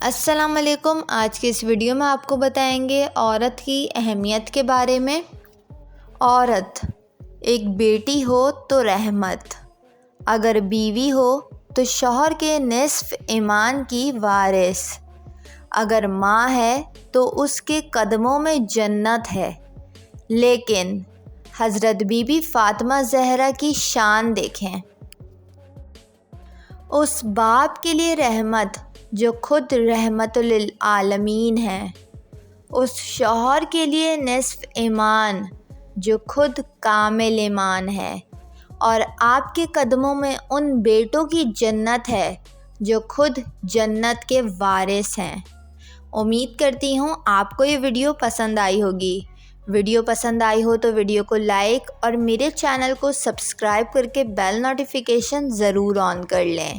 السلام علیکم۔ آج کے اس ویڈیو میں آپ کو بتائیں گے عورت کی اہمیت کے بارے میں۔ عورت ایک بیٹی ہو تو رحمت، اگر بیوی ہو تو شوہر کے نصف ایمان کی وارث، اگر ماں ہے تو اس کے قدموں میں جنت ہے۔ لیکن حضرت بی بی فاطمہ زہرا کی شان دیکھیں۔ اس باپ کے لیے رحمت جو خود رحمت للعالمین ہے، اس شوہر کے لیے نصف ایمان جو خود کامل ایمان ہے، اور آپ کے قدموں میں ان بیٹوں کی جنت ہے جو خود جنت کے وارث ہیں۔ امید کرتی ہوں آپ کو یہ ویڈیو پسند آئی ہوگی۔ ویڈیو پسند آئی ہو تو ویڈیو کو لائک اور میرے چینل کو سبسکرائب کر کے بیل نوٹیفیکیشن ضرور آن کر لیں۔